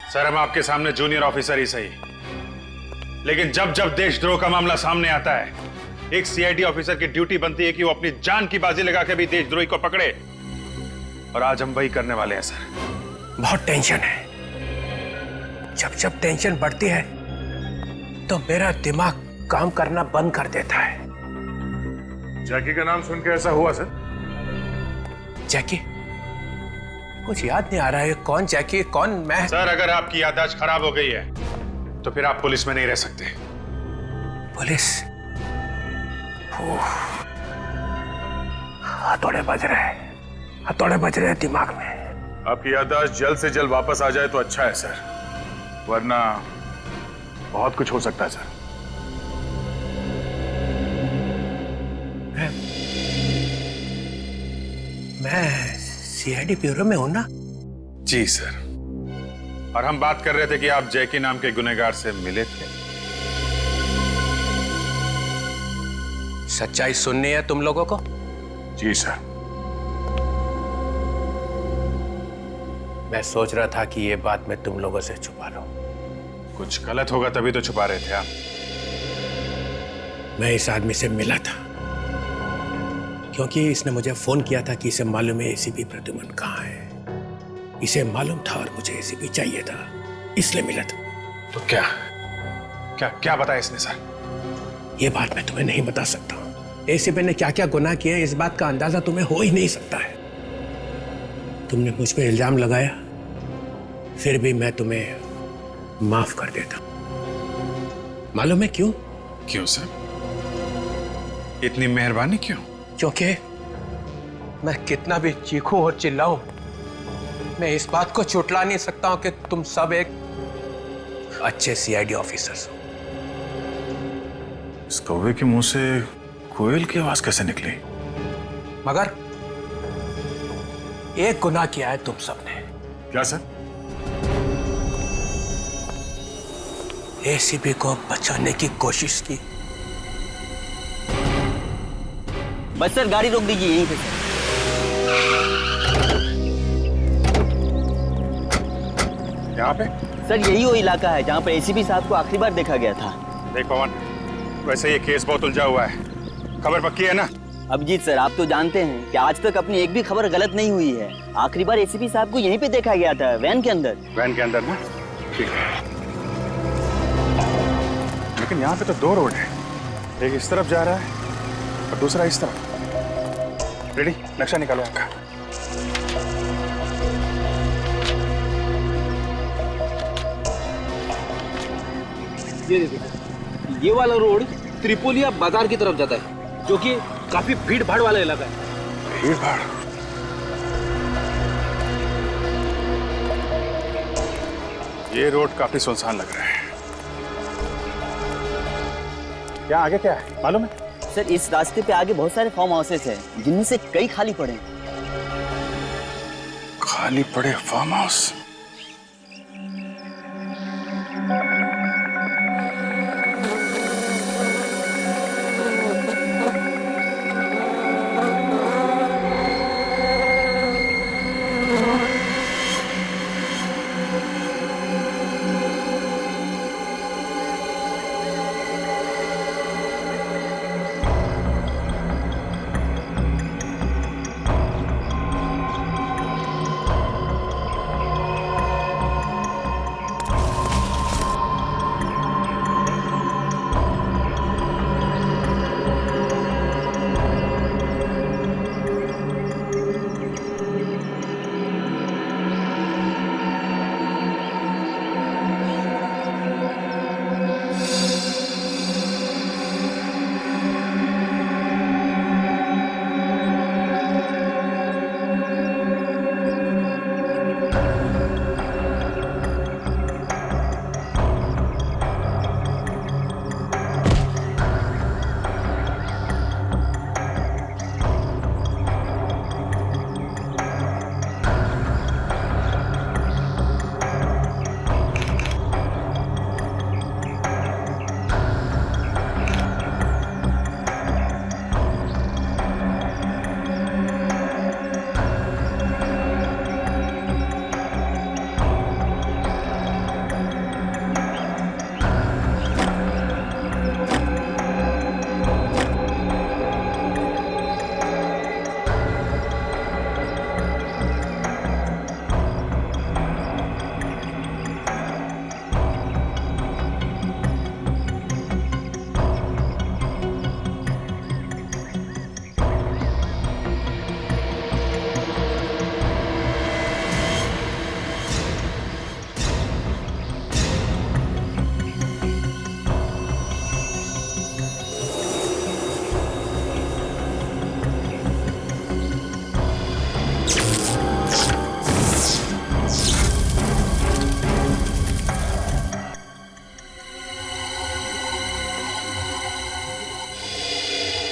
Sir हम आपके सामने जूनियर ऑफिसर ही सही, लेकिन जब जब देशद्रोह का मामला सामने आता है, एक सीआईडी ऑफिसर की ड्यूटी बनती है कि वो अपनी जान की बाजी लगा के भी देशद्रोही को पकड़े, और आज हम वही करने वाले हैं सर। बहुत टेंशन है। जब जब टेंशन बढ़ती है तो मेरा दिमाग काम करना बंद कर देता है। जैकी का नाम सुन के ऐसा हुआ सर? जैकी? कुछ याद नहीं आ रहा है। कौन जैकी, कौन मैं? सर अगर आपकी याददाश्त खराब हो गई है तो फिर आप पुलिस में नहीं रह सकते। पुलिस? हथौड़े बज रहे, हथौड़े बज रहे दिमाग में। आपकी याददाश्त जल्द से जल्द वापस आ जाए तो अच्छा है सर, वरना बहुत कुछ हो सकता है सर। मैं सीआईडी ब्यूरो में हूं ना? जी सर, और हम बात कर रहे थे कि आप जैकी नाम के गुनहगार से मिले थे। सच्चाई सुननी है तुम लोगों को? जी सर। मैं सोच रहा था कि ये बात मैं तुम लोगों से छुपा लूं। कुछ गलत होगा तभी तो छुपा रहे थे आप। मैं इस आदमी से मिला था क्योंकि इसने मुझे फोन किया था कि इसे मालूम है एसीपी प्रद्युमन कहाँ है। इसे मालूम था और मुझे एसीपी चाहिए था, इसलिए मिला था। तो क्या क्या क्या बताया इसने सर? ये बात मैं तुम्हें नहीं बता सकता। एसीपी ने क्या क्या गुनाह किए इस बात का अंदाजा तुम्हें हो ही नहीं सकता है। तुमने मुझ पे इल्जाम लगाया, फिर भी मैं तुम्हें माफ कर देता। मालूम है क्यों? क्यों सर? इतनी मेहरबानी क्यों? क्योंकि मैं कितना भी चीखूं और चिल्लाऊं, मैं इस बात को चुटला नहीं सकता हूं कि तुम सब एक अच्छे सीआईडी ऑफिसर्स हो। इस कौवे के मुंह से कोयल की आवाज कैसे निकली? मगर एक गुनाह किया है तुम सबने। क्या सर? एसीपी को बचाने की कोशिश की। बस सर गाड़ी रोक दीजिए यहीं पे सर। यहाँ पे? सर यही वो इलाका है जहाँ पर एसीपी साहब को आखिरी बार देखा गया था। देख पवन, वैसे ये केस बहुत उलझा हुआ है, खबर पक्की है ना? अभिजीत सर आप तो जानते हैं कि आज तक अपनी एक भी खबर गलत नहीं हुई है। आखिरी बार एसीपी साहब को यहीं पे देखा गया था, वैन के अंदर। वैन के अंदर ना? ठीक है, लेकिन यहाँ पे तो दो रोड है, एक इस तरफ जा रहा है और दूसरा इस तरफ। रेडी, नक्शा निकालो आपका। ये देखो, ये वाला रोड त्रिपोलिया बाजार की तरफ जाता है, जो कि काफी भीड़ भाड़ वाला इलाका है। भीड़ भाड़? ये रोड काफी सुनसान लग रहा है। क्या आगे क्या है मालूम है? सर इस रास्ते पे आगे बहुत सारे फार्म हाउसेस हैं, जिनमें से कई खाली पड़े हैं। खाली पड़े फार्म हाउस?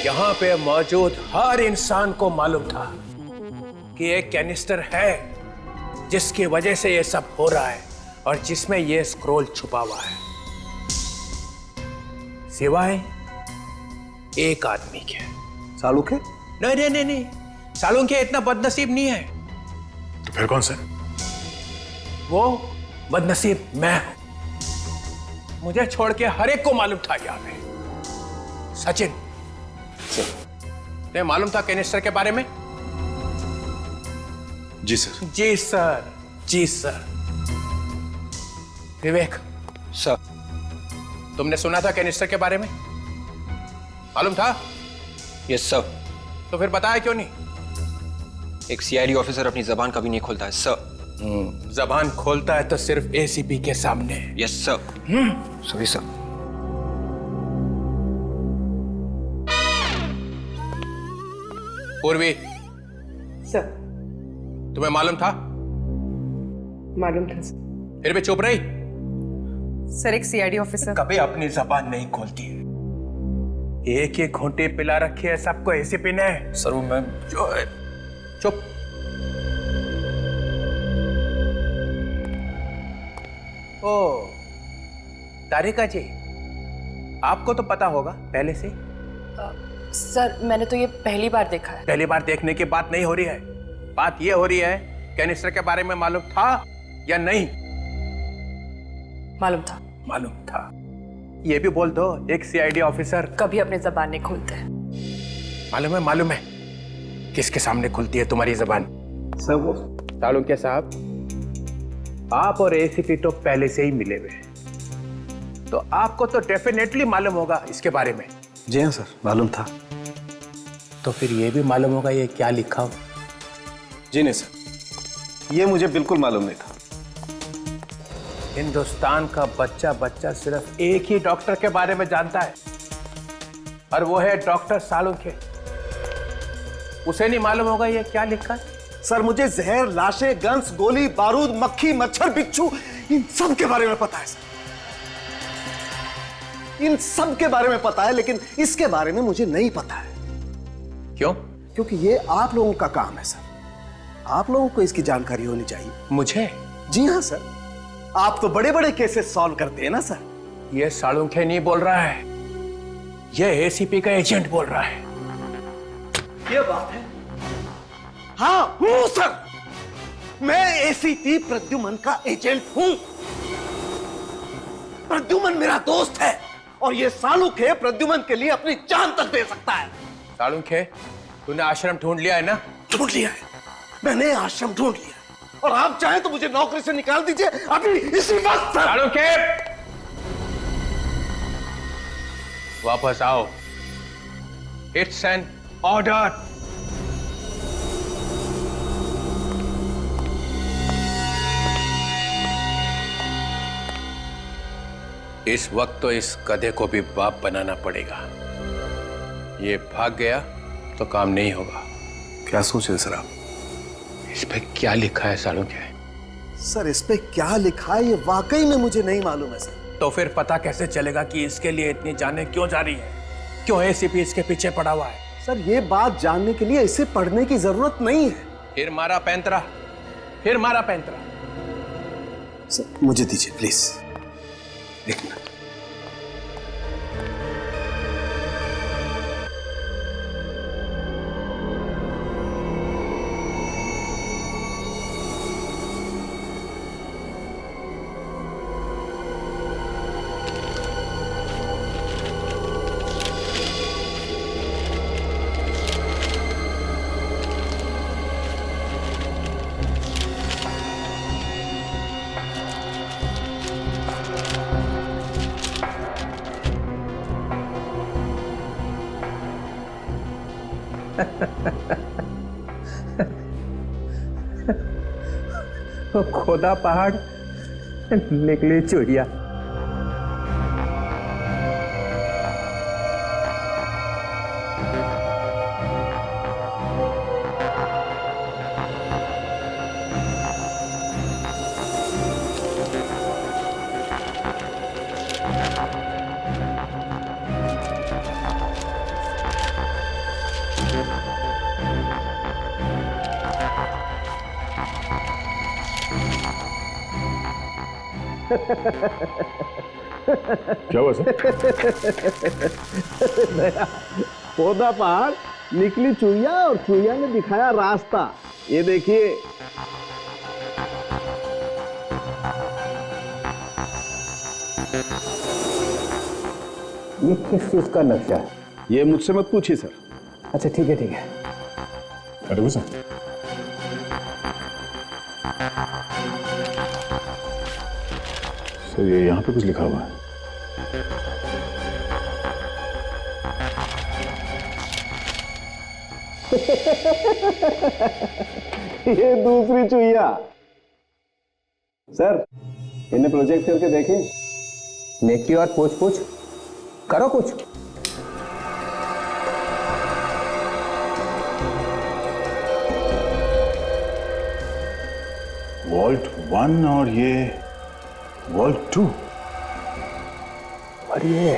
यहाँ पे मौजूद हर इंसान को मालूम था कि एक कैनिस्टर है जिसकी वजह से ये सब हो रहा है और जिसमें ये स्क्रोल छुपा हुआ है, सिवाय एक आदमी के। सालुके? नहीं नहीं नहीं नहीं, सालुके इतना बदनसीब नहीं है। तो फिर कौन सा? वो बदनसीब मैं हूं। मुझे छोड़ के हर एक को मालूम था यहाँ पे। सचिन, तुम्हें मालूम था कैनिस्टर के बारे में? जी सर। जी सर, जी सर। विवेक सर। तुमने सुना था कैनिस्टर के बारे में? मालूम था? Yes sir. तो फिर बताया क्यों नहीं? एक सीआईडी ऑफिसर अपनी जबान कभी नहीं खोलता है सर। जबान खोलता है तो सिर्फ एसीपी के सामने। Yes sir. Sorry sir. पूर्वी, सर। तुम्हें मालूम था? मालूम था सर। फिर भी चुप रही? सर, एक सीआईडी ऑफिसर कभी अपनी जबान नहीं खोलती है। एक ही घूंटी पिला रखी है सबको एसीपी ने। सर वो मैं चुप। ओ, तारिका जी, आपको तो पता होगा पहले से। सर, मैंने तो ये पहली बार देखा है। पहली बार देखने की बात नहीं हो रही है, बात ये हो रही है कैनिस्टर के बारे में मालूम था या नहीं? मालूम था। मालूम था। ये भी बोल दो, एक सीआईडी ऑफिसर कभी अपनी जबान नहीं खोलते। मालूम है, मालूम है किसके सामने खुलती है तुम्हारी जबान? सर वो सालुके साहब, आप और एसीपी तो पहले से ही मिले हुए हैं, तो आपको तो डेफिनेटली मालूम होगा इसके बारे में। जी हाँ सर, मालूम था। तो फिर ये भी मालूम होगा ये क्या लिखा हो? जी नहीं सर, ये मुझे बिल्कुल मालूम नहीं था। हिंदुस्तान का बच्चा बच्चा सिर्फ एक ही डॉक्टर के बारे में जानता है और वो है डॉक्टर सालुके। उसे नहीं मालूम होगा ये क्या लिखा है? सर, मुझे जहर, लाशें, गन्स, गोली, बारूद, मक्खी, मच्छर, बिच्छू, इन सब के बारे में पता है सर। इन सब के बारे में पता है, लेकिन इसके बारे में मुझे नहीं पता है। क्यों? क्योंकि ये आप लोगों का काम है सर। आप लोगों को इसकी जानकारी होनी चाहिए। मुझे? जी हाँ सर, आप तो बड़े बड़े केसेस सॉल्व करते हैं ना सर। ये सालुके नहीं बोल रहा है, ये एसीपी का एजेंट बोल रहा है। ये बात है। हाँ हूं सर, मैं एसीपी प्रद्युमन का एजेंट हूं। प्रद्युमन मेरा दोस्त है और ये सालुके प्रद्युमन के लिए अपनी जान तक दे सकता है। सालुके, तूने आश्रम ढूंढ लिया है ना? ढूंढ लिया है, मैंने आश्रम ढूंढ लिया और आप चाहें तो मुझे नौकरी से निकाल दीजिए अभी इसी वक्त सर। सालुके, वापस आओ। It's an order. इस वक्त तो इस गधे को भी बाप बनाना पड़ेगा। ये भाग गया तो काम नहीं होगा। क्या सोच रहे सर आप? इस पे क्या लिखा है सालुके? सर, इस पे क्या लिखा है ये वाकई में मुझे नहीं मालूम है सर। तो फिर पता कैसे चलेगा कि इसके लिए इतनी जानें क्यों जा रही है? क्यों एसीपी इसके पीछे पड़ा हुआ है? सर, ये बात जानने के लिए इसे पढ़ने की जरूरत नहीं है। फिर मारा पैंतरा, फिर मारा पैंतरा। सर, मुझे दीजिए प्लीज, एक मिनट। खोदा पहाड़ निकली चुड़िया। क्या हुआ सर? पौधा पहाड़, निकली चुईया और चुईया ने दिखाया रास्ता। ये देखिए। ये किस चीज का नक्शा है? ये मुझसे मत पूछिए सर। अच्छा ठीक है ठीक है। अरे वो सर, ये यहाँ पे कुछ लिखा हुआ है। ये दूसरी चुईया। सर, इन्हें प्रोजेक्ट करके देखें। नेकी और पूछ पूछ करो कुछ। वॉल्ट 1 और ये वॉल्ट 2। और ये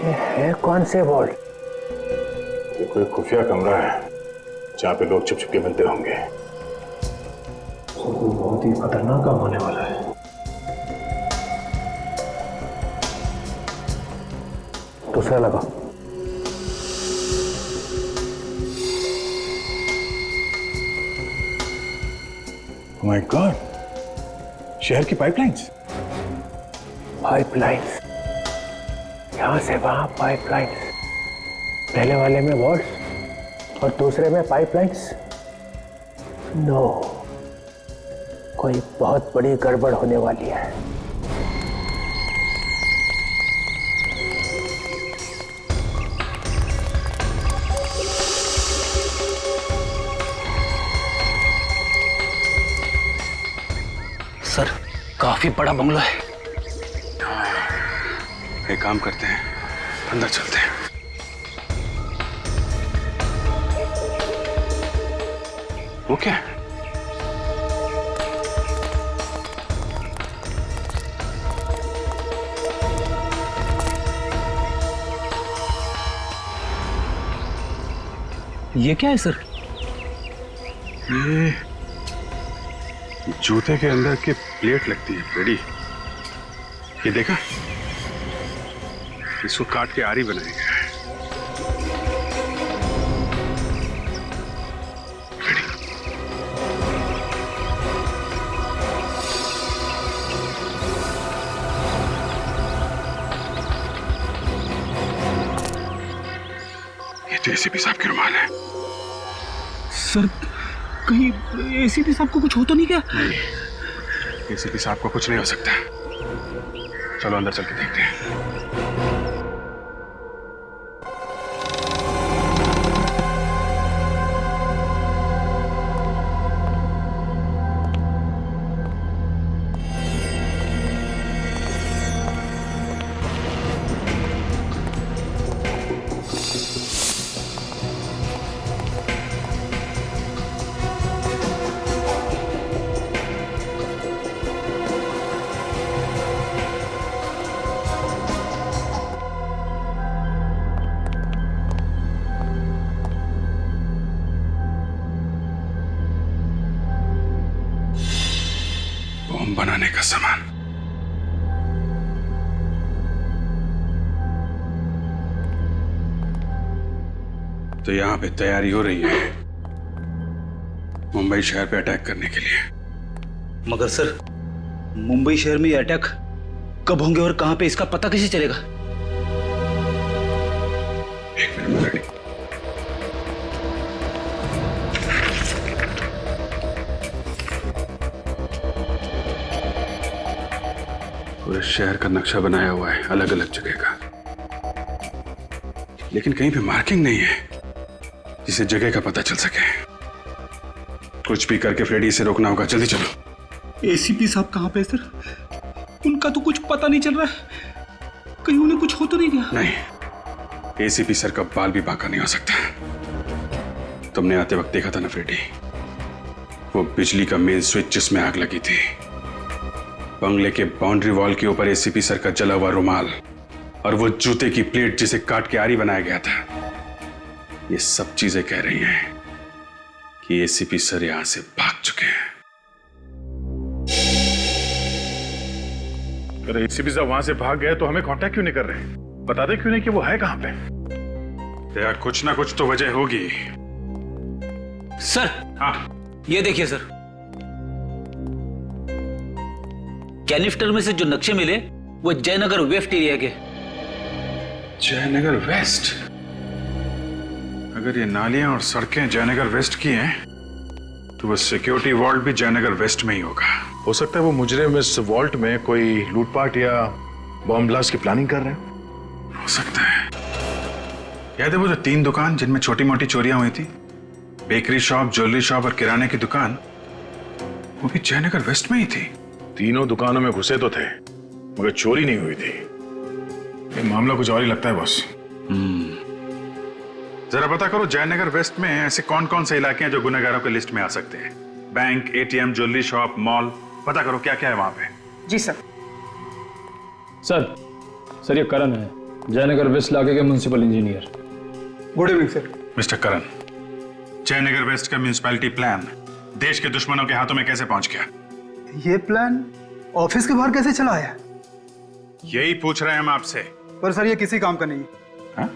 है कौन से वॉल्ट? ये कोई खुफिया कमरा है जहाँ पे लोग छुप छुप के मिलते होंगे। तो बहुत ही खतरनाक काम होने वाला है। दूसरा लगाओ। माय गॉड, शहर की पाइपलाइंस। पाइपलाइंस, यहां से वहां पाइपलाइंस। पहले वाले में वॉल्ट और दूसरे में पाइपलाइंस। नो, कोई बहुत बड़ी गड़बड़ होने वाली है। सर, काफी बड़ा बंगला है। एक काम करते हैं, अंदर चलते हैं। वो क्या है? ये क्या है सर? ये जूते के अंदर की प्लेट लगती है पेड़ी। ये देखा, इसको काट के आरी बनाया गया है। ये तो एसीपी साहब की रुमाल है। सर, कहीं एसीपी साहब को कुछ हो तो नहीं क्या? नहीं, एसीपी साहब को कुछ नहीं हो सकता। चलो अंदर चल के देखते हैं। बम बनाने का सामान। तो यहां पे तैयारी हो रही है मुंबई शहर पे अटैक करने के लिए। मगर सर, मुंबई शहर में ये अटैक कब होंगे और कहां पे, इसका पता कैसे चलेगा? एक मिनट रेडी। पूरे शहर का नक्शा बनाया हुआ है अलग अलग जगह का, लेकिन कहीं पे मार्किंग नहीं है जिसे जगह का पता चल सके। कुछ भी करके फ्रेडी से रोकना होगा। जल्दी चलो। एसीपी साहब कहां पे सर? उनका तो कुछ पता नहीं चल रहा है। कहीं उन्हें कुछ हो तो नहीं गया? नहीं, एसीपी सर का बाल भी बांका नहीं हो सकता। तुमने आते वक्त देखा था ना फ्रेडी, वो बिजली का मेन स्विच जिसमें आग लगी थी, बंगले के बाउंड्री वॉल के ऊपर एसीपी सर का जला हुआ रुमाल और वो जूते की प्लेट जिसे काट के आरी बनाया गया था, ये सब चीजें कह रही हैं कि एसीपी सर यहां से भाग चुके हैं। अरे एसीपी साहब वहां से भाग गए तो हमें कांटेक्ट क्यों नहीं कर रहे? बता दे क्यों नहीं कि वो है कहां पे? यार कुछ ना कुछ तो वजह होगी। सर हाँ ये देखिए सर, कैनिस्टर में से जो नक्शे मिले वो जयनगर वेस्ट एरिया के। जयनगर वेस्ट? अगर ये नालियां और सड़कें जयनगर वेस्ट की हैं तो वो सिक्योरिटी वॉल्ट भी जयनगर वेस्ट में ही होगा। हो सकता है वो मुजरिम इस वॉल्ट में कोई लूटपाट या बॉम्ब ब्लास्ट की प्लानिंग कर रहे हैं। हो सकता है। याद है वो जो 3 दुकान जिनमें छोटी मोटी चोरियां हुई थी, बेकरी शॉप, ज्वेलरी शॉप और किराने की दुकान, वो भी जयनगर वेस्ट में ही थी। तीनों दुकानों में घुसे तो थे मगर चोरी नहीं हुई थी। ये मामला कुछ और ही लगता है बॉस। जरा पता करो जयनगर वेस्ट में ऐसे कौन कौन से इलाके हैं जो गुनहगारों की लिस्ट में आ सकते हैं। Bank, ATM, jewellery shop, mall, पता करो क्या क्या है वहां पे। जी सर। सर ये करण है, जयनगर वेस्ट इलाके के municipal engineer. Good evening sir. Mister Karan, Jayanagar west का म्युनिसिपैलिटी प्लान देश के दुश्मनों के हाथों में कैसे पहुंच गया? ये प्लान ऑफिस के बाहर कैसे चला आया? यही पूछ रहे हैं हम आपसे। पर सर ये किसी काम का नहीं है।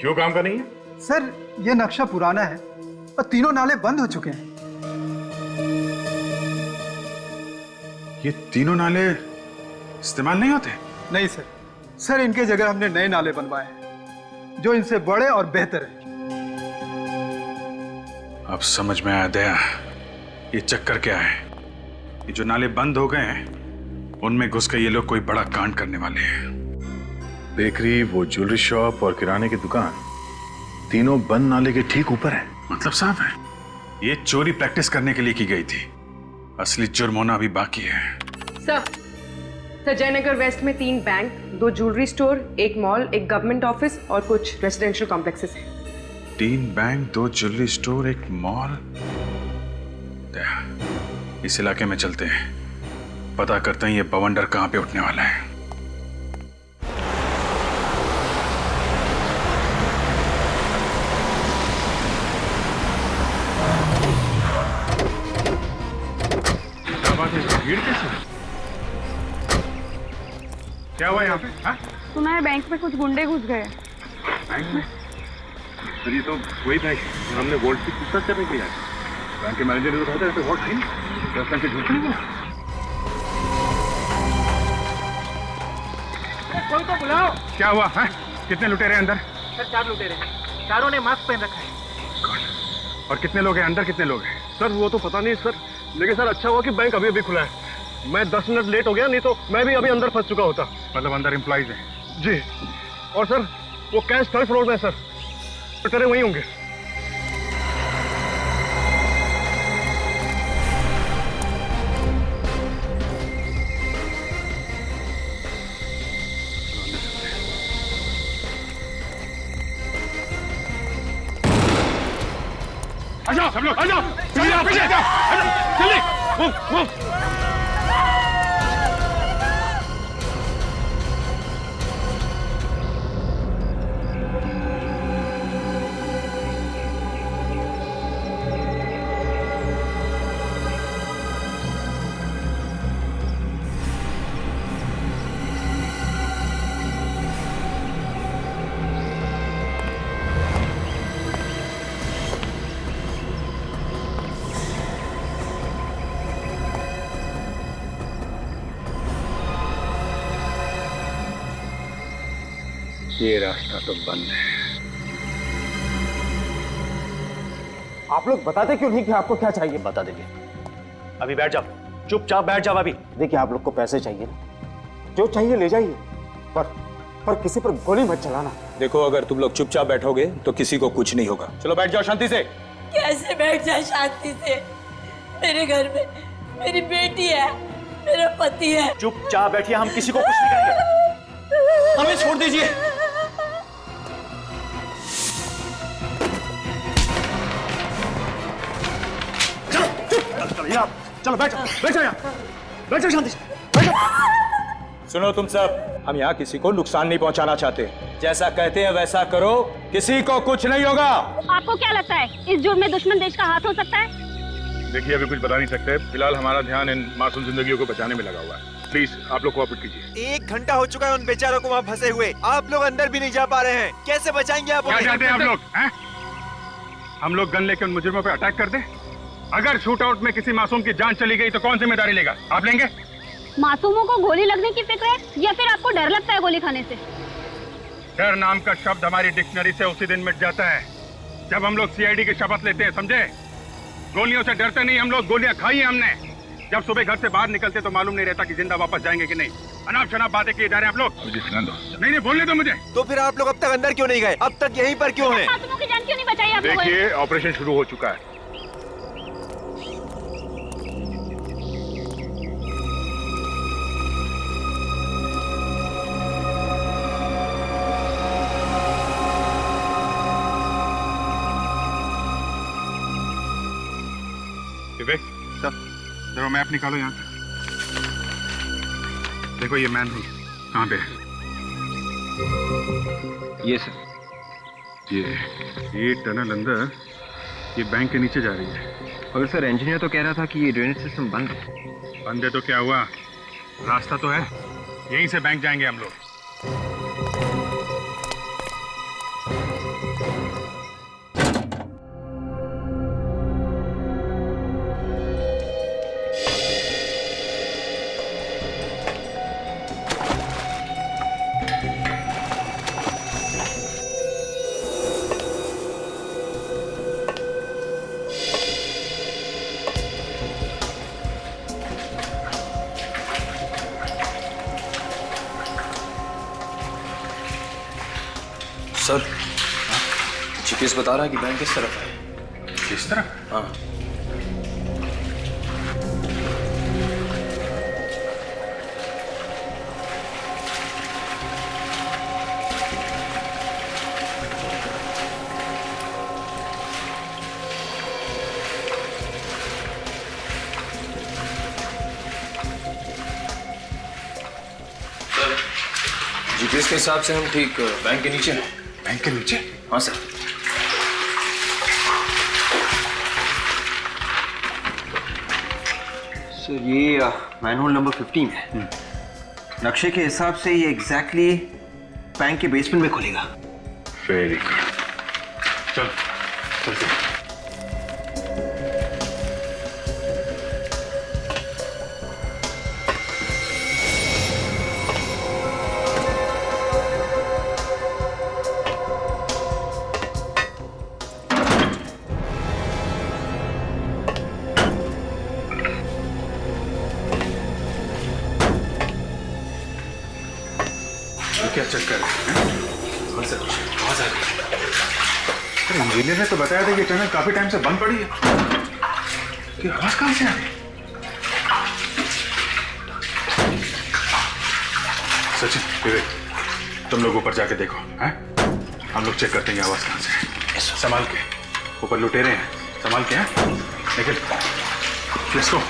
क्यों काम का नहीं है? सर ये नक्शा पुराना है और तीनों नाले बंद हो चुके हैं। ये तीनों नाले इस्तेमाल नहीं होते? नहीं सर, सर इनके जगह हमने नए नाले बनवाए हैं जो इनसे बड़े और बेहतर हैं। अब समझ में आया दया, ये चक्कर क्या है। ये जो नाले बंद हो गए हैं उनमें घुस के ये लोग कोई बड़ा कांड करने वाले हैं। बेकरी, वो ज्वेलरी शॉप और किराने की दुकान तीनों बंद नाले के ठीक ऊपर है। मतलब साफ है ये चोरी प्रैक्टिस करने के लिए की गई थी। असली जुर्म होना अभी बाकी है। सर जयनगर वेस्ट में 3 bank, 2 jewellery store, 1 mall, 1 government office और कुछ रेजिडेंशियल कॉम्प्लेक्सेस हैं। 3 बैंक, 2 ज्वेलरी स्टोर, 1 मॉल। इस इलाके में चलते हैं, पता करते हैं ये बवंडर कहां पे उठने वाला है। भीड़ कैसे? क्या हुआ यहाँ पे? हाँ? सुना है बैंक में कुछ गुंडे घुस गए। बैंक में? सर ये तो वही बैंक हमने वोल्ट की पूछताछ करने के लिए आए। बैंक के मैनेजर ने तो कहा था वोल्ट है नहीं, 10 लाख के झूठ नहीं बोला। कोई तो बुलाओ। क्या हुआ है? कितने लुटेरे अंदर? सर 4 लुटेरे हैं, चारों ने मास्क पहन रखा है। और कितने लोग हैं अंदर? कितने लोग हैं? सर वो तो पता नहीं सर, लेकिन सर अच्छा हुआ कि बैंक अभी अभी खुला है। मैं 10 मिनट लेट हो गया, नहीं तो मैं भी अभी अंदर फंस चुका होता। मतलब अंदर एम्प्लॉइज हैं? जी। और सर वो कैश 3rd फ्लोर में है सर, लुटेरे वहीं होंगे। आ जाओ सब लोग, आ जाओ पीछे, जल्दी मूव। ये रास्ता तो बंद है। आप लोग बताते क्यों नहीं कि आपको क्या चाहिए? बता देंगे। अभी बैठ जाओ, चुपचाप बैठ जाओ अभी। देखिए आप लोग को पैसे चाहिए ना, जो चाहिए ले जाइए, पर किसी पर गोली मत चलाना। देखो अगर तुम लोग चुपचाप बैठोगे तो किसी को कुछ नहीं होगा। चलो बैठ जाओ शांति से। कैसे बैठ जाए शांति से? मेरे घर में मेरी बेटी है, मेरा पति है। चुपचाप बैठिए, हम किसी को कुछ नहीं करेंगे। हमें छोड़ दीजिए। चलो बैठ जाओ यहाँ, बैठ जाओ शांति से, बैठ जाओ। सुनो तुम सब, हम यहाँ किसी को नुकसान नहीं पहुँचाना चाहते। जैसा कहते हैं वैसा करो, किसी को कुछ नहीं होगा। आपको क्या लगता है इस जुर्म में दुश्मन देश का हाथ हो सकता है? देखिए अभी कुछ बता नहीं सकते, फिलहाल हमारा ध्यान इन मासूम जिंदगियों को बचाने में लगा हुआ है। प्लीज आप लोग कोऑपरेट कीजिए। 1 घंटा हो चुका है उन बेचारों को वहाँ फंसे हुए, आप लोग अंदर भी नहीं जा पा रहे हैं, कैसे बचाएंगे आप? क्या चाहते हैं आप लोग हैं? हम लोग गन लेके उन मुजरिमों पे अटैक कर दें? अगर शूट आउट में किसी मासूम की जान चली गई तो कौन जिम्मेदारी लेगा? आप लेंगे? मासूमों को गोली लगने की फिक्र है या फिर आपको डर लगता है गोली खाने से? डर नाम का शब्द हमारी डिक्शनरी से उसी दिन मिट जाता है जब हम लोग सीआईडी की शपथ लेते हैं, समझे? गोलियों से डरते नहीं हम लोग, गोलियां खाई हैं हमने। जब सुबह घर से बाहर निकलते तो मालूम नहीं रहता कि जिंदा वापस जाएंगे कि नहीं। अनाप शनाप बातें किए जा रहे हैं आप लोग। मुझे सुना दो। नहीं बोलने दो मुझे। तो फिर आप लोग अब तक अंदर क्यों नहीं गए? अब तक यहीं पर क्यों हैं? मासूमों की जान क्यों नहीं बचाई आप लोगों ने? देखिए ऑपरेशन शुरू हो चुका है। विवेक जरा मैप निकालो यहाँ से। देखो ये मैन नहीं कहाँ पे है? ये सर, ये टनल अंदर ये बैंक के नीचे जा रही है। मगर सर इंजीनियर तो कह रहा था कि ये ड्रेनेज सिस्टम बंद है। बंद है तो क्या हुआ, रास्ता तो है, यहीं से बैंक जाएंगे हम लोग। सर जीपीएस बता रहा है कि बैंक किस तरफ है। किस तरफ? हाँ सर, जीपीएस के हिसाब से हम ठीक बैंक के नीचे हैं। बैंक के नीचे? हाँ सर। सर ये मैनहोल नंबर 15 है। नक्शे के हिसाब से ये एग्जैक्टली बैंक के बेसमेंट में खुलेगा। वेरी गुड, चल चलते। क्या चक्कर है? आवाज आ रही है। इंजीनियर ने तो बताया था कि टनल काफी टाइम से बंद पड़ी है। कि आवाज कहां से आ रही? सचिन, विवेक तुम लोग ऊपर जाके देखो, हैं? हम लोग चेक करते हैं आवाज कहां से है। संभाल के, ऊपर लुटेरे हैं, संभाल के। हैं लेकिन लेट्स गो।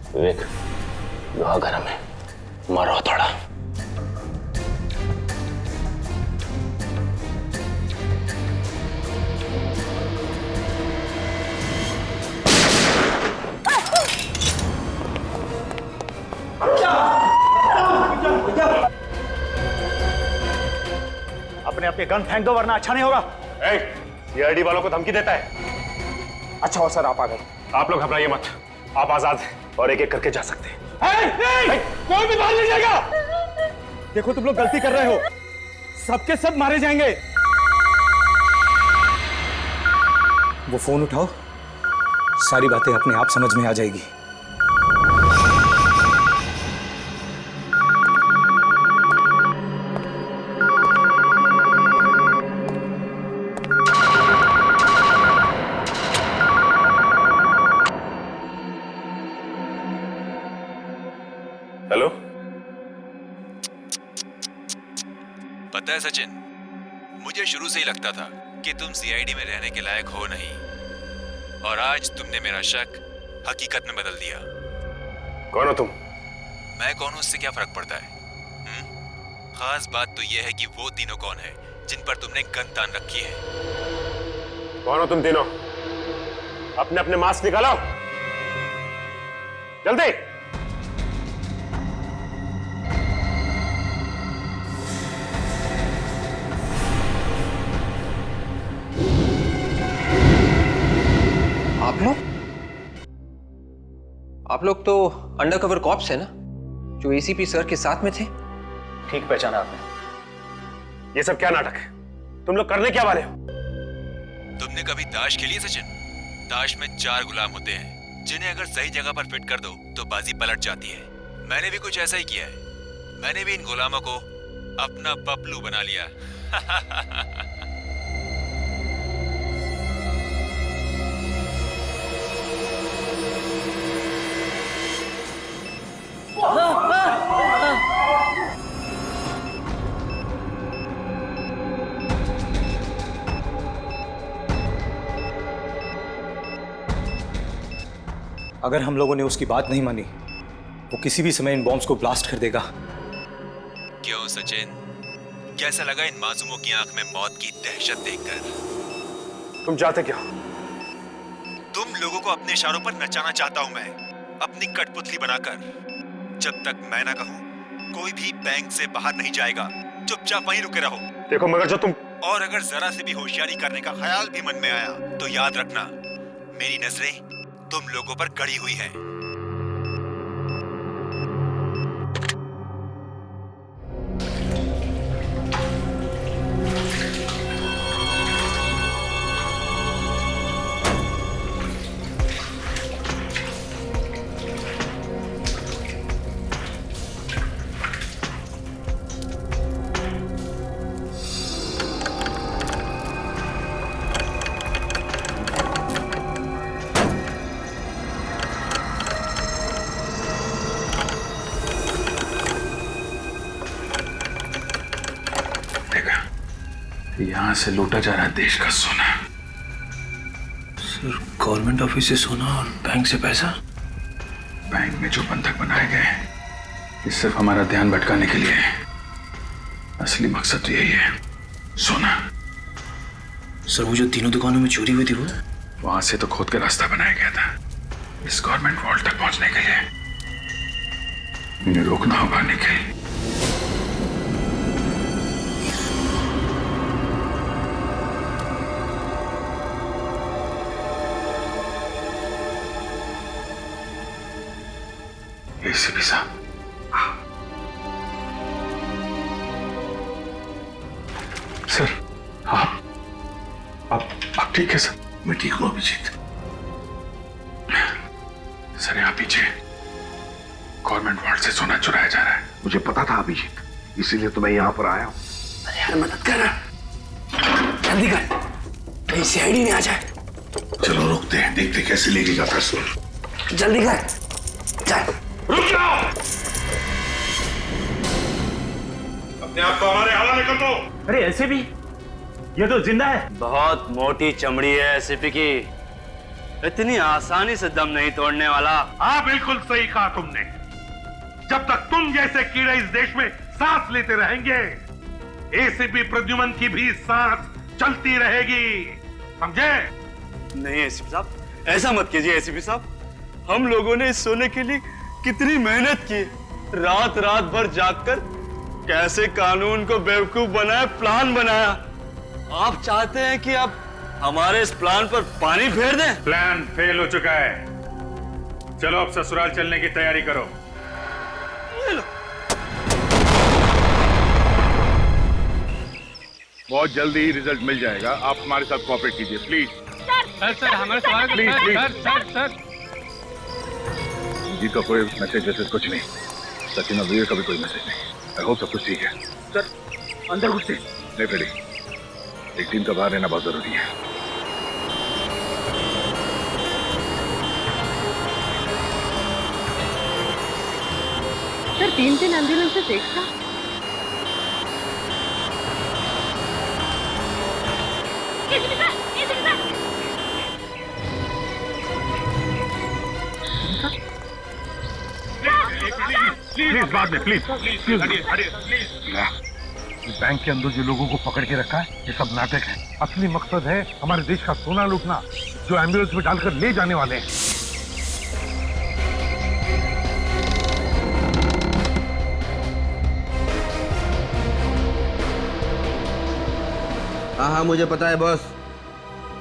विवेक लोहा गरम है, मारो थोड़ा। अपने अपने गन फेंक दो वरना अच्छा नहीं होगा। सीआईडी वालों को धमकी देता है। अच्छा हो सर आप आ गए। आप लोग घबराइए मत, आप आजाद हैं और एक एक करके जा सकते हैं। कोई भी बाहर नहीं जाएगा। देखो तुम लोग गलती कर रहे हो, सबके सब मारे जाएंगे। वो फोन उठाओ, सारी बातें अपने आप समझ में आ जाएगी। हेलो, पता है सचिन, मुझे शुरू से ही लगता था कि तुम सीआईडी में रहने के लायक हो नहीं, और आज तुमने मेरा शक हकीकत में बदल दिया। कौन हो तुम? मैं कौन हूं उससे क्या फर्क पड़ता है? खास बात तो यह है कि वो तीनों कौन है जिन पर तुमने गन तान रखी है। कौन हो तुम तीनों? अपने अपने मास्क निकालो जल्दी। आप लोग तो अंडरकवर कॉप्स है ना, जो एसीपी सर के साथ में थे? ठीक पहचाना आपने। ये सब क्या नाटक है? तुम लोग करने क्या वाले हो? तुमने कभी ताश खेली है सचिन? ताश में 4 गुलाम होते हैं जिन्हें अगर सही जगह पर फिट कर दो तो बाजी पलट जाती है। मैंने भी कुछ ऐसा ही किया है। मैंने भी इन गुलामों को अपना पपलू बना लिया। अगर हम लोगों ने उसकी बात नहीं मानी, वो किसी भी समय इन बॉम्ब्स को ब्लास्ट कर देगा। क्यों सचिन, कैसा लगा इन मासूमों की आंख में मौत की दहशत देखकर? तुम चाहते क्या? तुम लोगों को अपने इशारों पर नचाना चाहता हूं मैं, अपनी कठपुतली बनाकर। जब तक मैं ना कहूं, कोई भी बैंक से बाहर नहीं जाएगा। चुपचाप वहीं रुके रहो। देखो मगर जो तुम, और अगर जरा से भी होशियारी करने का ख्याल भी मन में आया तो याद रखना, मेरी नजरें तुम लोगों पर गड़ी हुई हैं। यहां से लूटा जा रहा है देश का सोना। सर, गवर्नमेंट ऑफिस से सोना और बैंक से पैसा? बैंक में जो बंधक बनाए गए हैं, ये सिर्फ हमारा ध्यान भटकाने के लिए है। असली मकसद तो यही है, सोना। सर, वो जो तीनों दुकानों में चोरी हुई थी, वो वहां से तो खोद के रास्ता बनाया गया था इस गवर्नमेंट वॉल्ट तक पहुंचने के लिए। इन्हें रोकना होगा निखिल। एसीपी साहब, सर, आप ठीक है सर? मैं ठीक हूं अभिजीत। सर, यहाँ पीछे गवर्नमेंट वॉल्ट से सोना चुराया जा रहा है। मुझे पता था अभिजीत, इसीलिए तो मैं यहाँ पर आया हूँ। अरे यार, मदद कर ना, जल्दी कर, कहीं सीआईडी नहीं आ जाए। चलो रुकते हैं, देखते कैसे लेके जाता है सोना। जल्दी कर, चल। रुक जाओ, अपने आप को हमारे हवाले कर दो। अरे ऐसे भी ये तो जिंदा है। बहुत मोटी चमड़ी है एसीपी की, इतनी आसानी से दम नहीं तोड़ने वाला। हाँ, बिल्कुल सही कहा तुमने। जब तक तुम जैसे कीड़े इस देश में सांस लेते रहेंगे, एसीपी प्रद्युमन की भी सांस चलती रहेगी, समझे? नहीं एसीपी साहब, ऐसा मत कीजिए एसीपी साहब। हम लोगों ने इस सोने के लिए कितनी मेहनत की, रात रात भर जागकर कैसे कानून को बेवकूफ बनाया, प्लान बनाया। आप चाहते हैं कि अब हमारे इस प्लान पर पानी फेर दें? प्लान फेल हो चुका है। चलो अब ससुराल चलने की तैयारी करो। बहुत जल्दी ही रिजल्ट मिल जाएगा। आप हमारे साथ कोऑपरेट कीजिए प्लीज। सर हमारे सवाल प्लीज प्लीज। सर जी का कोई मैसेज कुछ नहीं। सचिन और वीर का भी कोई मैसेज नहीं। आई होप सब कुछ ठीक है। सर अंदर घुसते। नहीं फ्रेडी, एक टीम का बाहर रहना बहुत जरूरी है। सर 3 एम्बुलेंस से देखा। प्लीज बाद में प्लीज प्लीज बैंक के अंदर जो लोगों को पकड़ के रखा है ये सब नाटक है। असली मकसद है हमारे देश का सोना लूटना, जो एम्बुलेंस में डालकर ले जाने वाले हैं। हाँ मुझे पता है बॉस,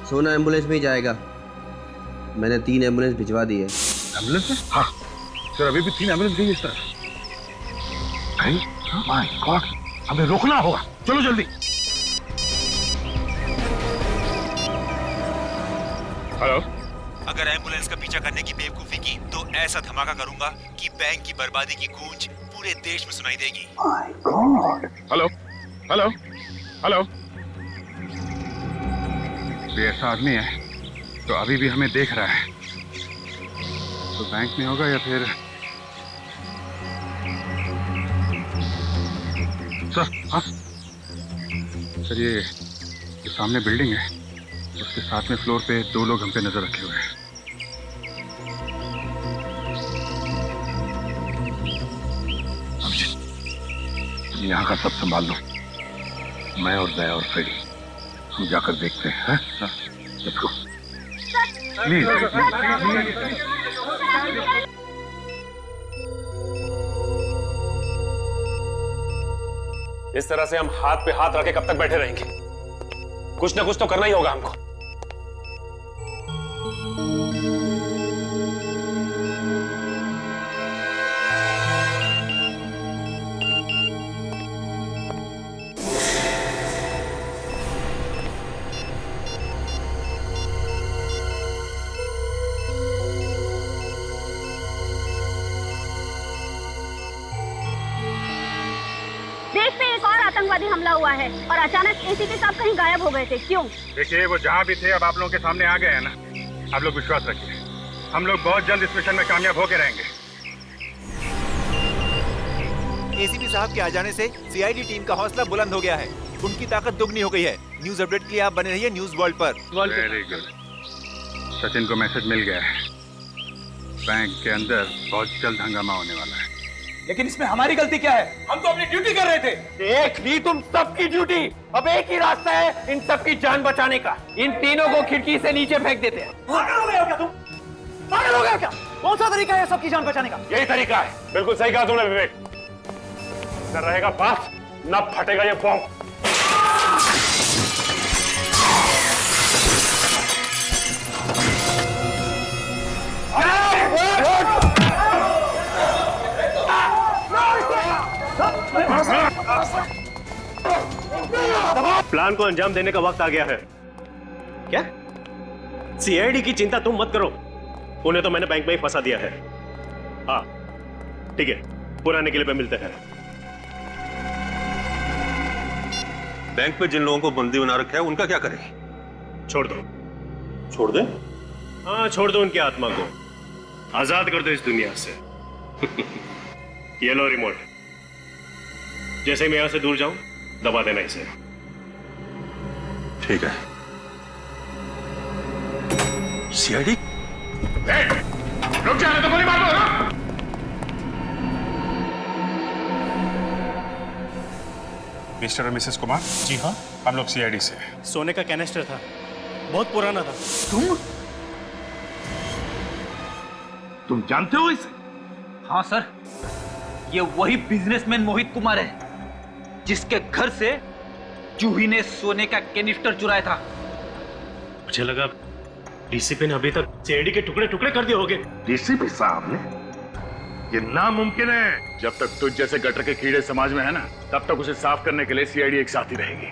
सोना एम्बुलेंस में ही जाएगा। मैंने 3 एम्बुलेंस भिजवा दी है। एम्बुलेंस में? हाँ सर, अभी भी 3 एम्बुलेंस गई इस तरफ। माय गॉड, हमें रोकना होगा। चलो जल्दी। हेलो। अगर एम्बुलेंस का पीछा करने की बेवकूफी की तो ऐसा धमाका करूंगा कि बैंक की बर्बादी की गूंज पूरे देश में सुनाई देगी। My God. Hello hello hello. ये ऐसा आदमी है तो अभी भी हमें देख रहा है, तो बैंक में होगा या फिर सर। हाँ सर, ये सामने बिल्डिंग है, उसके साथ में फ्लोर पे 2 लोग हम पे नजर रखे हुए हैं। अभिजीत, यहाँ का सब संभाल लो। मैं और जया और फ्रेडी हम जाकर देखते हैं। Let's go please. इस तरह से हम हाथ पे हाथ रखे कब तक बैठे रहेंगे? कुछ ना कुछ तो करना ही होगा हमको। आतंकवादी हमला हुआ है और अचानक एसीपी साहब कहीं गायब हो गए थे, क्यों? देखिए, वो जहाँ भी थे अब आप लोगों के सामने आ गए हैं ना। आप लोग विश्वास रखिए, हम लोग बहुत जल्द इस मिशन में कामयाब होके रहेंगे। एसीपी साहब के आ जाने से सीआईडी टीम का हौसला बुलंद हो गया है। उनकी ताकत दुगनी हो गई है। न्यूज अपडेट के लिए आप बने रहिए न्यूज वर्ल्ड पर। Very good. सचिन को मैसेज मिल गया है, बैंक के अंदर बहुत जल्द हंगामा होने वाला है। लेकिन इसमें हमारी गलती क्या है? हम तो अपनी ड्यूटी कर रहे थे। देख ली तुम सबकी ड्यूटी। अब एक ही रास्ता है इन सबकी जान बचाने का। इन तीनों को खिड़की से नीचे फेंक देते हैं। पागल हो गए हो क्या तुम? पागल हो गए हो क्या? कौन सा तरीका है सबकी जान बचाने का? यही तरीका है। बिल्कुल सही कहा तुमने विवेक। न रहेगा बात, न फटेगा ये बॉम्ब। प्लान को अंजाम देने का वक्त आ गया है। क्या? सीआईडी की चिंता तुम मत करो, उन्हें तो मैंने बैंक में ही फंसा दिया है। हाँ ठीक है, पुराने किले पे मिलते हैं। बैंक पे जिन लोगों को बंदी बना रखा है उनका क्या करें? छोड़ दो। छोड़ दे? हाँ छोड़ दो, उनकी आत्मा को आजाद कर दो इस दुनिया से। ये लो रिमोट, जैसे ही मैं यहां से दूर जाऊं दबा देना इसे। ठीक है। सीआईडी? रुक जाने तो गोली मार दो ना। मिस्टर और मिसेस कुमार। जी हाँ, हम लोग सीआईडी से। सोने का कैनिस्टर था, बहुत पुराना था। तुम जानते हो इसे? हाँ सर, ये वही बिजनेसमैन मोहित कुमार है जिसके घर से जूही ने सोने का कैनिस्टर चुराया था। मुझे लगा डीसीपी ने अभी तक सीआईडी के टुकड़े टुकड़े कर दिए होंगे। डीसीपी साहब ने? ये नामुमकिन है। जब तक तुझ जैसे गटर के कीड़े समाज में है ना, तब तक उसे साफ करने के लिए सीआईडी एक साथ ही रहेगी।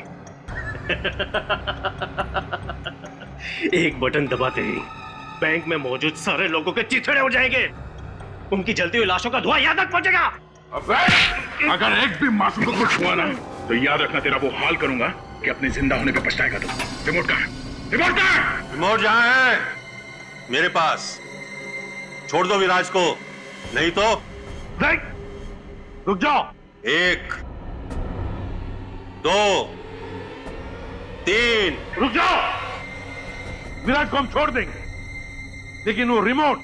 एक बटन दबाते ही बैंक में मौजूद सारे लोगों के चिथड़े हो जाएंगे। उनकी जलती हुई लाशों का धुआं यहाँ तक पहुंचेगा। अगर एक भी मासूम को कुछ हुआ ना, तो याद रखना तेरा वो हाल करूंगा कि अपने जिंदा होने पे पछताएगा तू। रिमोट कहाँ है? रिमोट कहाँ है? रिमोट जहां है मेरे पास। छोड़ दो विराज को, नहीं तो नहीं, रुक जाओ। 1 2 3 रुक जाओ। विराज को हम छोड़ देंगे, लेकिन वो रिमोट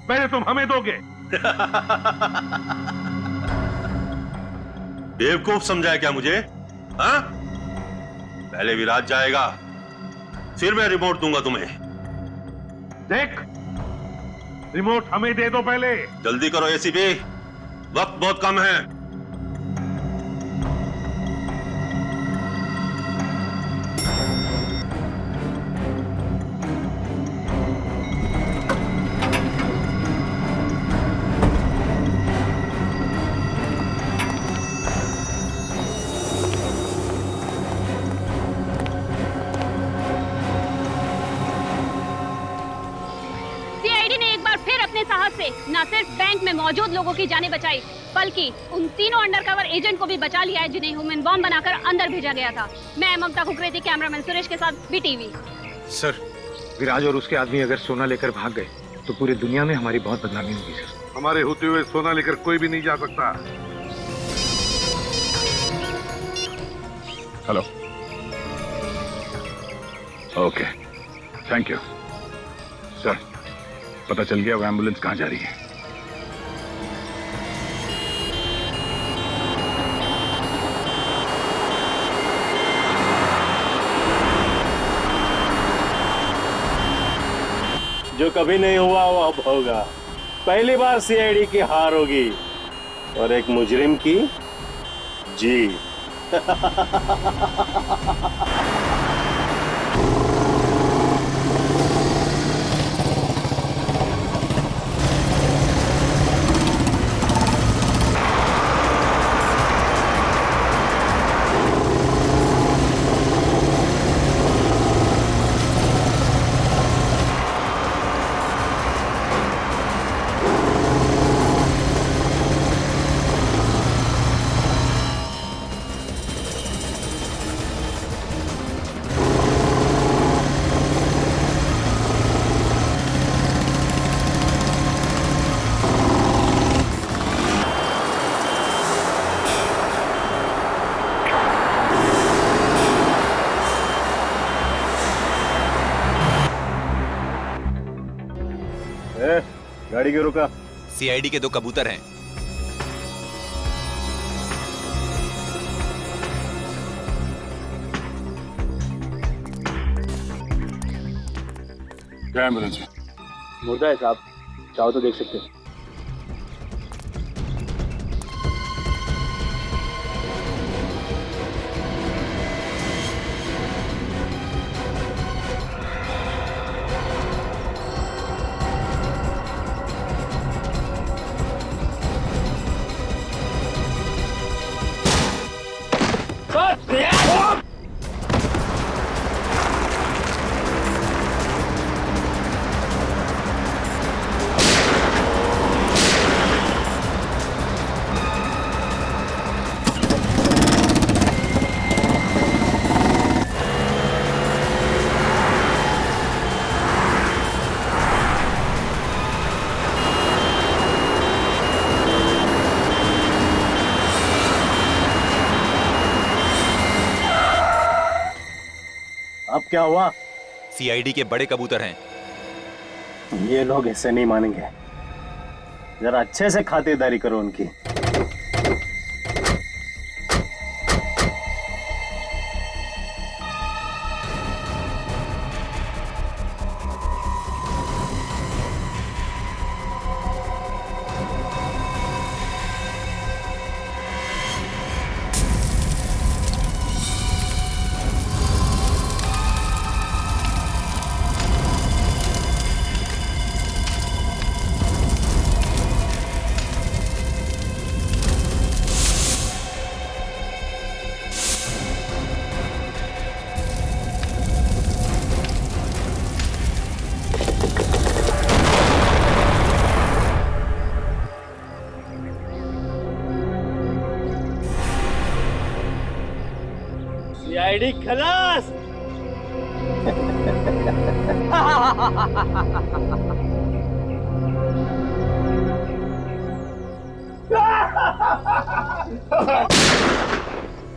पहले तुम हमें दोगे। बेवकूफ समझा है क्या मुझे? हाँ? पहले विराज जाएगा, फिर मैं रिमोट दूंगा तुम्हें। देख, रिमोट हमें दे दो पहले। जल्दी करो एसीपी, वक्त बहुत कम है। न सिर्फ बैंक में मौजूद लोगों की जानें बचाई, बल्कि उन तीनों अंडरकवर एजेंट को भी बचा लिया है जिन्हें ह्यूमन बॉम्ब बनाकर अंदर भेजा गया था। मैं ममता कुकरेती, कैमरामैन सुरेश के साथ बीटीवी। सर, विराज और उसके आदमी अगर सोना लेकर भाग गए तो पूरी दुनिया में हमारी बहुत बदनामी होगी सर। हमारे होते हुए सोना लेकर कोई भी नहीं जा सकता। Hello, okay, thank you sir. पता चल गया वो एम्बुलेंस कहां जा रही है। जो कभी नहीं हुआ वो अब होगा। पहली बार सीआईडी की हार होगी और एक मुजरिम की जीत। गाड़ी क्यों रुका? सीआईडी के 2 कबूतर हैं। क्या एम्बुलेंस में? मुर्दा है साहब, चाहो तो देख सकते हैं। अब क्या हुआ? सीआईडी के बड़े कबूतर हैं। ये लोग ऐसे नहीं मानेंगे। जरा अच्छे से खातिरदारी करो उनकी। सीआईडी खलास।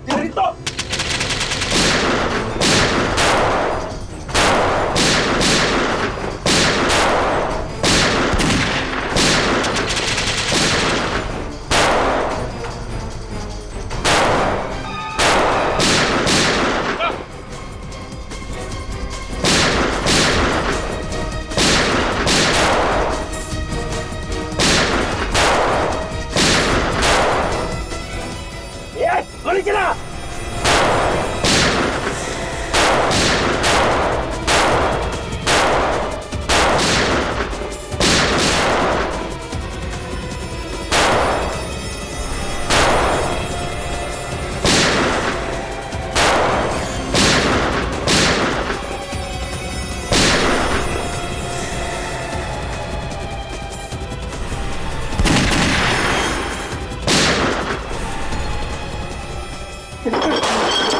तेरी तो गोली चला।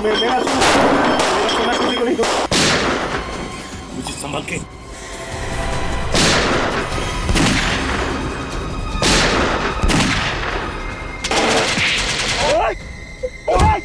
मेरा सोना किसी को नहीं दो। मुझे संभाल के। ओए! ओए!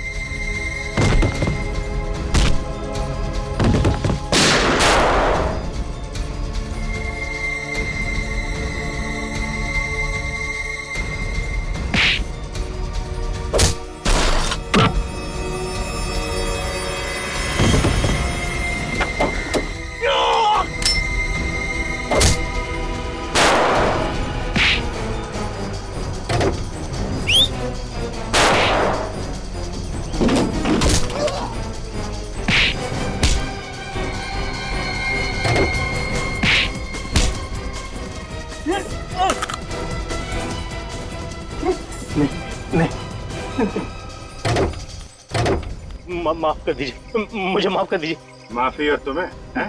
माफ कर दीजिए, मुझे माफ कर दीजिए। माफी और तुम्हें है?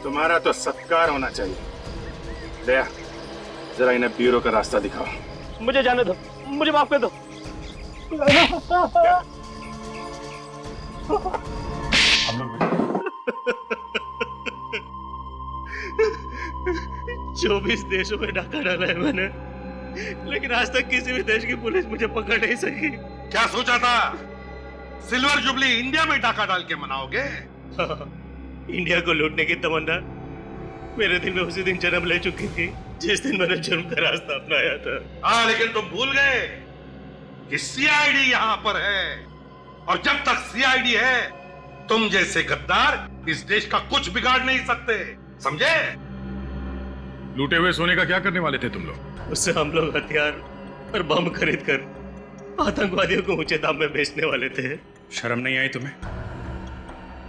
तुम्हारा तो सत्कार होना चाहिए। दया, जरा इन्हें ब्यूरो का रास्ता दिखाओ। मुझे जाने दो, मुझे माफ कर दो। हम लोग 24 देशों में डाका डाला है मैंने, लेकिन आज तक किसी भी देश की पुलिस मुझे पकड़ नहीं सकी। क्या सोचा था सिल्वर जुबली इंडिया में डाका डाल के मनाओगे? इंडिया को लूटने की तमन्ना मेरे दिल में उसी दिन जन्म ले चुकी थी जिस दिन मैंने जुर्म का रास्ता अपनाया था। हाँ, लेकिन तुम भूल गए कि सीआईडी यहाँ पर है, और जब तक सीआईडी है तुम जैसे गद्दार इस देश का कुछ बिगाड़ नहीं सकते, समझे? लूटे हुए सोने का क्या करने वाले थे तुम लोग? उससे हम लोग हथियार और बम खरीद कर आतंकवादियों को ऊंचे दाम में बेचने वाले थे। शर्म नहीं आई तुम्हें?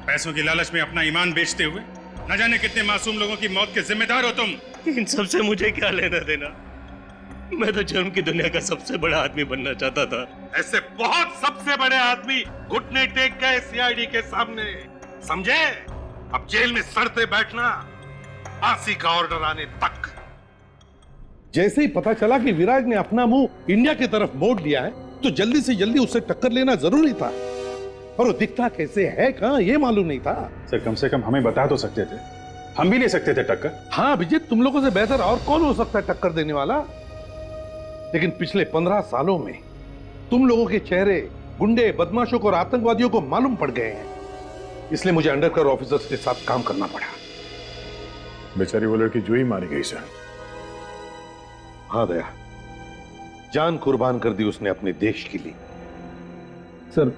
पैसों की लालच में अपना ईमान बेचते हुए न जाने कितने मासूम लोगों की मौत के जिम्मेदार हो तुम। इन सब से मुझे क्या लेना देना? मैं तो जुर्म की दुनिया का सबसे बड़ा आदमी बनना चाहता था। ऐसे बहुत सबसे बड़े आदमी घुटने टेक गए सीआईडी के सामने, समझे? अब जेल में सड़ते बैठना फांसी का ऑर्डर आने तक। जैसे ही पता चला कि विराज ने अपना मुंह इंडिया की तरफ मोड़ लिया है, तो जल्दी से जल्दी उससे टक्कर लेना जरूरी था। और वो दिखता कैसे है कहां, ये मालूम नहीं था। सर, कम से कम हमें बता तो सकते थे, हम भी ले सकते थे टक्कर। हाँ अभिजीत, तुम लोगों से बेहतर और कौन हो सकता है टक्कर देने वाला? लेकिन पिछले 15 सालों में तुम लोगों के चेहरे गुंडे, बदमाशों को और आतंकवादियों को मालूम पड़ गए हैं, इसलिए मुझे अंडरकवर ऑफिसर्स के साथ काम करना पड़ा। बेचारी वो लड़की जो ही मारी गई सर। हाँ दया, जान कुर्बान कर दी उसने अपने देश के लिए। सर,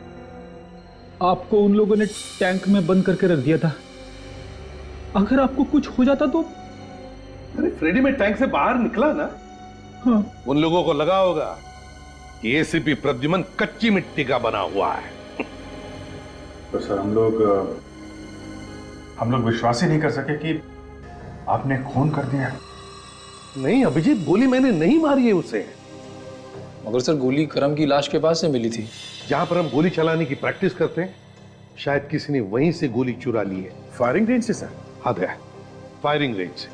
आपको उन लोगों ने टैंक में बंद करके रख दिया था। अगर आपको कुछ हो जाता तो? अरे फ्रेडी, में टैंक से बाहर निकला ना। हाँ। उन लोगों को लगा होगा कि एसीपी प्रद्युमन कच्ची मिट्टी का बना हुआ है। तो सर, हम लोग विश्वास ही नहीं कर सके कि आपने खून कर दिया। नहीं अभिजीत, गोली मैंने नहीं मारी है उसे। मगर सर, गोली करम की लाश के पास से मिली थी। जहां पर हम गोली चलाने की प्रैक्टिस करते हैं, शायद किसी ने वहीं से गोली चुरा ली है। फायरिंग रेंज से सर? हाँ दया, फायरिंग रेंज से।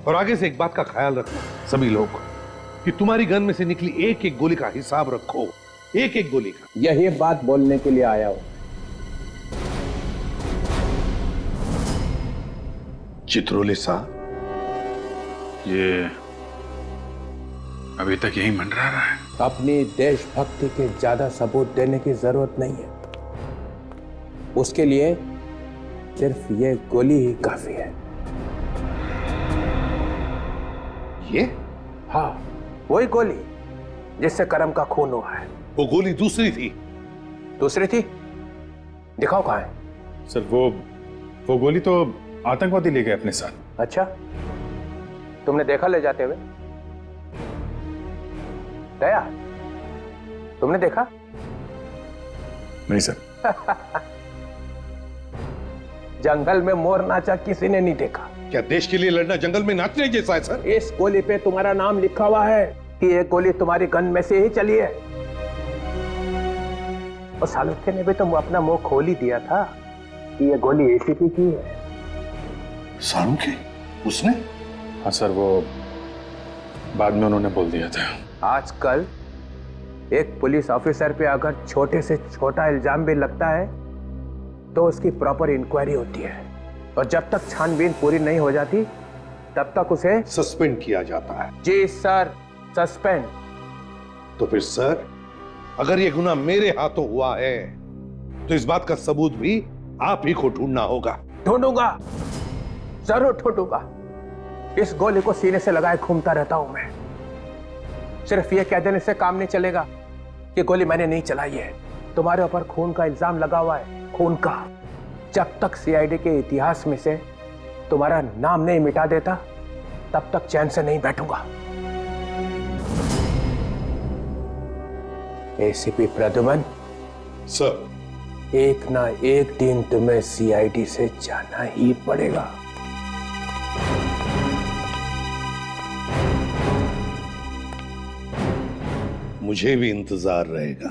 और आगे से एक बात का ख्याल रखना सभी लोग, कि तुम्हारी गन में से निकली एक एक गोली का हिसाब रखो। एक एक गोली का। यही बात बोलने के लिए आया हूं। चित्रोले साहब, ये अभी तक यही मंडरा रहा है। अपनी देशभक्ति के ज्यादा सबूत देने की जरूरत नहीं है, उसके लिए सिर्फ ये गोली ही काफी है। ये? हाँ, वही गोली जिससे करम का खून हुआ है। वो गोली दूसरी थी? दूसरी थी? दिखाओ कहाँ है। सर वो गोली तो आतंकवादी ले गए अपने साथ। अच्छा, तुमने देखा ले जाते हुए? दया, तुमने देखा? नहीं सर। जंगल में मोर नाचा किसी ने नहीं देखा। क्या देश के लिए लड़ना जंगल में नाचने जैसा है सर? इस गोली पे तुम्हारा नाम लिखा हुआ है कि ये गोली तुम्हारी गन में से ही चली है। और सालुक्य ने भी तुम अपना मुंह खोल ही दिया था कि ये गोली एसीपी की है। सालुक्य? उसने? हाँ सर, वो बाद में उन्होंने बोल दिया था। आजकल एक पुलिस ऑफिसर पे अगर छोटे से छोटा इल्जाम भी लगता है तो उसकी प्रॉपर इंक्वायरी होती है, और जब तक छानबीन पूरी नहीं हो जाती तब तक उसे सस्पेंड किया जाता है। जी सर, सस्पेंड। तो फिर सर, अगर ये गुनाह मेरे हाथों हुआ है तो इस बात का सबूत भी आप ही को ढूंढना होगा। ढूंढूंगा, जरूर ढूंढूंगा। इस गोली को सीने से लगाए घूमता रहता हूं मैं। सिर्फ ये कह देने से काम नहीं चलेगा कि गोली मैंने नहीं चलाई है। तुम्हारे ऊपर खून का इल्जाम लगा हुआ है, खून का। जब तक सीआईडी के इतिहास में से तुम्हारा नाम नहीं मिटा देता तब तक चैन से नहीं बैठूंगा। एसीपी प्रद्युमन सर, एक ना एक दिन तुम्हें सीआईडी से जाना ही पड़ेगा। मुझे भी इंतजार रहेगा।